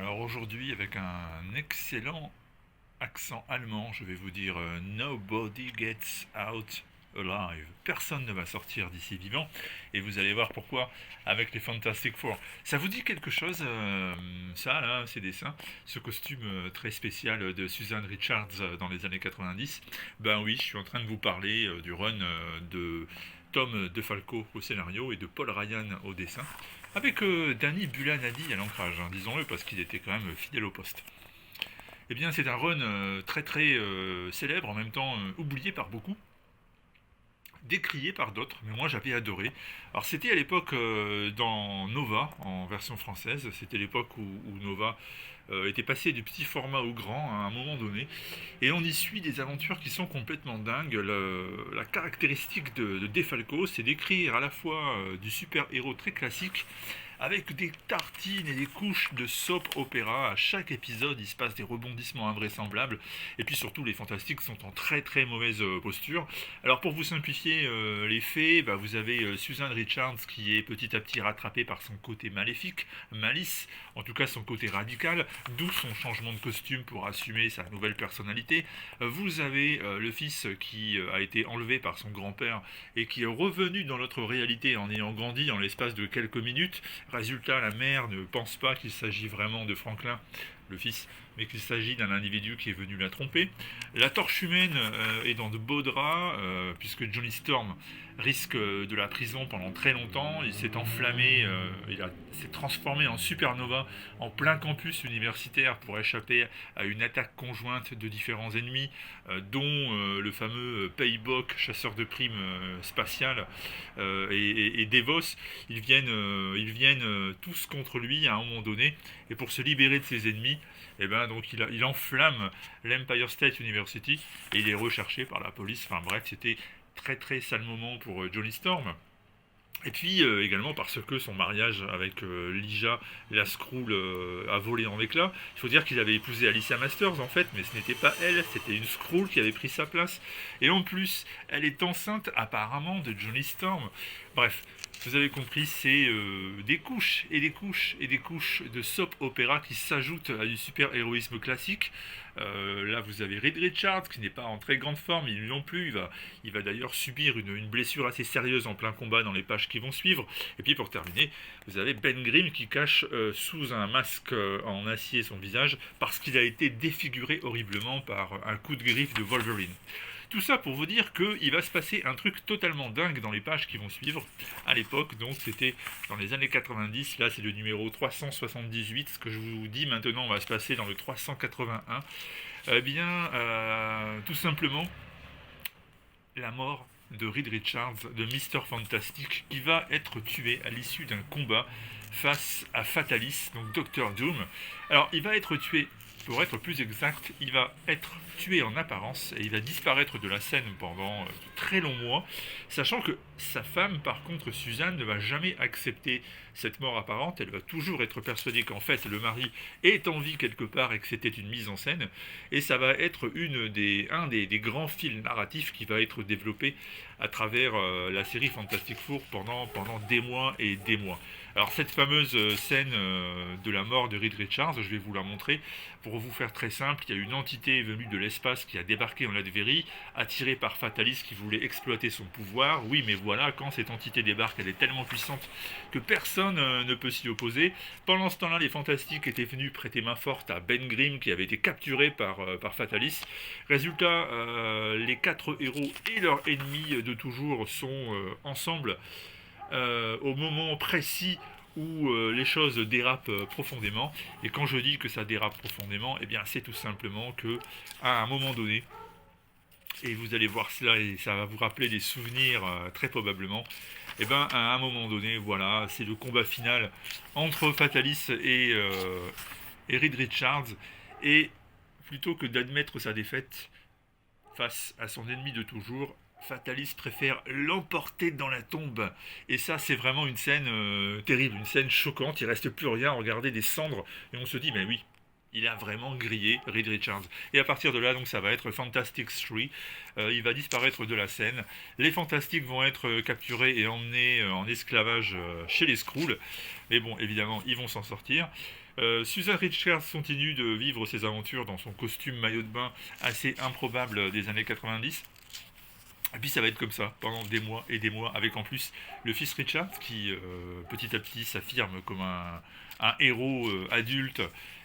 Alors aujourd'hui, avec un excellent accent allemand, je vais vous dire Nobody gets out alive. Personne ne va sortir d'ici vivant. Et vous allez voir pourquoi avec les Fantastic Four. Ça vous dit quelque chose, ça là, ces dessins, ce costume très spécial de Suzanne Richards dans les années 90? Ben oui, je suis en train de vous parler du run de Tom DeFalco au scénario et de Paul Ryan au dessin, avec Danny Bulanadi à l'ancrage, hein, disons-le, parce qu'il était quand même fidèle au poste. Eh bien, c'est un run très très célèbre, en même temps oublié par beaucoup, décrié par d'autres, mais moi j'avais adoré. Alors c'était à l'époque dans Nova, en version française, c'était l'époque où Nova était passé du petit format au grand à un moment donné, et on y suit des aventures qui sont complètement dingues. La caractéristique de Defalco, c'est d'écrire à la fois du super-héros très classique, avec des tartines et des couches de soap opéra. À chaque épisode, il se passe des rebondissements invraisemblables. Et puis surtout, les Fantastiques sont en très très mauvaise posture. Alors pour vous simplifier les faits, bah, vous avez Susan Richards qui est petit à petit rattrapée par son côté maléfique, malice, en tout cas son côté radical, d'où son changement de costume pour assumer sa nouvelle personnalité. Vous avez le fils qui a été enlevé par son grand-père et qui est revenu dans notre réalité en ayant grandi en l'espace de quelques minutes. Résultat, la mère ne pense pas qu'il s'agit vraiment de Franklin, le fils, mais qu'il s'agit d'un individu qui est venu la tromper. La torche humaine est dans de beaux draps, puisque Johnny Storm risque de la prison pendant très longtemps. Il s'est enflammé, s'est transformé en supernova en plein campus universitaire pour échapper à une attaque conjointe de différents ennemis, dont le fameux Paybock, chasseur de primes spatial, et Devos. Ils viennent tous contre lui à un moment donné, et pour se libérer de ses ennemis, et ben donc il enflamme l'Empire State University et il est recherché par la police. Enfin bref, c'était très très sale moment pour Johnny Storm. Et puis également parce que son mariage avec Lija la Skrull a volé en éclats. Il faut dire qu'il avait épousé Alicia Masters en fait, mais ce n'était pas elle, c'était une Skrull qui avait pris sa place. Et en plus, elle est enceinte apparemment de Johnny Storm. Bref, vous avez compris, c'est des couches et des couches et des couches de soap opéra qui s'ajoutent à du super-héroïsme classique. Là, vous avez Reed Richards qui n'est pas en très grande forme, il non plus. Il va d'ailleurs subir une blessure assez sérieuse en plein combat dans les pages qui vont suivre. Et puis pour terminer, vous avez Ben Grimm qui cache sous un masque en acier son visage parce qu'il a été défiguré horriblement par un coup de griffe de Wolverine. Tout ça pour vous dire qu'il va se passer un truc totalement dingue dans les pages qui vont suivre. À l'époque, donc c'était dans les années 90, là c'est le numéro 378, ce que je vous dis maintenant va se passer dans le 381. Eh bien, tout simplement, la mort de Reed Richards, de Mister Fantastic, qui va être tué à l'issue d'un combat face à Fatalis, donc Docteur Doom. Alors, il va être tué, pour être plus exact, il va être tué en apparence et il va disparaître de la scène pendant de très longs mois, sachant que sa femme, par contre, Suzanne, ne va jamais accepter cette mort apparente. Elle va toujours être persuadée qu'en fait le mari est en vie quelque part et que c'était une mise en scène. Et ça va être un des grands fils narratifs qui va être développé à travers la série Fantastic Four pendant des mois et des mois. Alors cette fameuse scène de la mort de Reed Richards, je vais vous la montrer. Pour vous faire très simple, il y a une entité venue de l'espace qui a débarqué en Latverie, attirée par Fatalis qui voulait exploiter son pouvoir. Oui, mais voilà, quand cette entité débarque, elle est tellement puissante que personne ne peut s'y opposer. Pendant ce temps-là, les Fantastiques étaient venus prêter main forte à Ben Grimm qui avait été capturé par Fatalis. Résultat, les quatre héros et leurs ennemis de toujours sont ensemble au moment précis où les choses dérapent profondément. Et quand je dis que ça dérape profondément, eh bien c'est tout simplement que à un moment donné, et vous allez voir cela et ça va vous rappeler des souvenirs très probablement, et bien à un moment donné, voilà, c'est le combat final entre Fatalis et Reed Richards, et plutôt que d'admettre sa défaite face à son ennemi de toujours, Fatalis préfère l'emporter dans la tombe. Et ça, c'est vraiment une scène terrible, une scène choquante. Il reste plus rien à regarder des cendres. Et on se dit, mais oui, il a vraiment grillé Reed Richards. Et à partir de là, donc ça va être Fantastic 3. Il va disparaître de la scène. Les Fantastiques vont être capturés et emmenés en esclavage chez les Skrulls. Mais bon, évidemment, ils vont s'en sortir. Susan Richards continue de vivre ses aventures dans son costume maillot de bain assez improbable des années 90. Et puis ça va être comme ça pendant des mois et des mois, avec en plus le fils Richard qui petit à petit s'affirme comme un héros adulte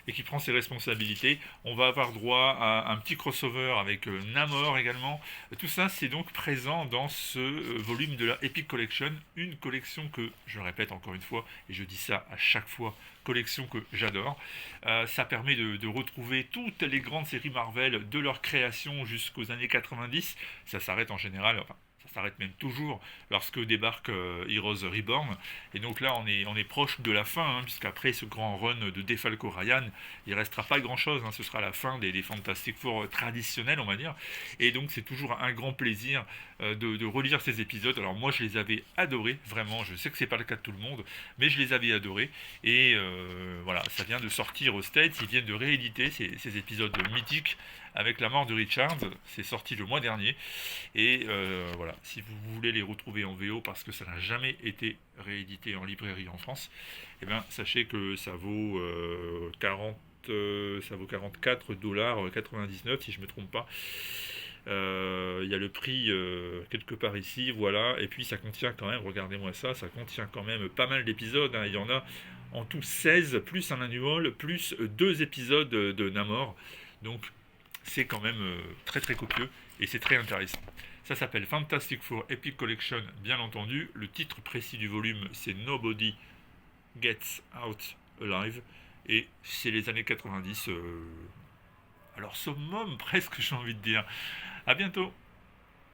et qui prend ses responsabilités. On va avoir droit à un petit crossover avec Namor également. Tout ça c'est donc présent dans ce volume de la Epic Collection, une collection que, je répète encore une fois, et je dis ça à chaque fois, collection que j'adore. Ça permet de retrouver toutes les grandes séries Marvel de leur création jusqu'aux années 90. Ça s'arrête en général, enfin, ça s'arrête même toujours lorsque débarque Heroes Reborn. Et donc là, on est proche de la fin, hein, puisqu'après ce grand run de Defalco Ryan, il restera pas grand-chose. Hein, ce sera la fin des Fantastic Four traditionnels, on va dire. Et donc c'est toujours un grand plaisir de relire ces épisodes. Alors moi, je les avais adorés, vraiment. Je sais que c'est pas le cas de tout le monde, mais je les avais adorés. Et voilà, ça vient de sortir aux States. Ils viennent de rééditer ces épisodes mythiques avec la mort de Richards. C'est sorti le mois dernier. Et voilà, si vous voulez les retrouver en VO parce que ça n'a jamais été réédité en librairie en France, eh bien sachez que ça vaut 44,99$ si je ne me trompe pas. Il y a le prix quelque part ici, voilà, et puis ça contient quand même, regardez-moi ça, ça contient quand même pas mal d'épisodes, hein. Il y en a en tout 16, plus un annual, plus 2 épisodes de Namor, donc c'est quand même très très copieux, et c'est très intéressant. Ça s'appelle Fantastic Four Epic Collection, bien entendu, le titre précis du volume c'est Nobody Gets Out Alive, et c'est les années 90, alors summum presque j'ai envie de dire. À bientôt.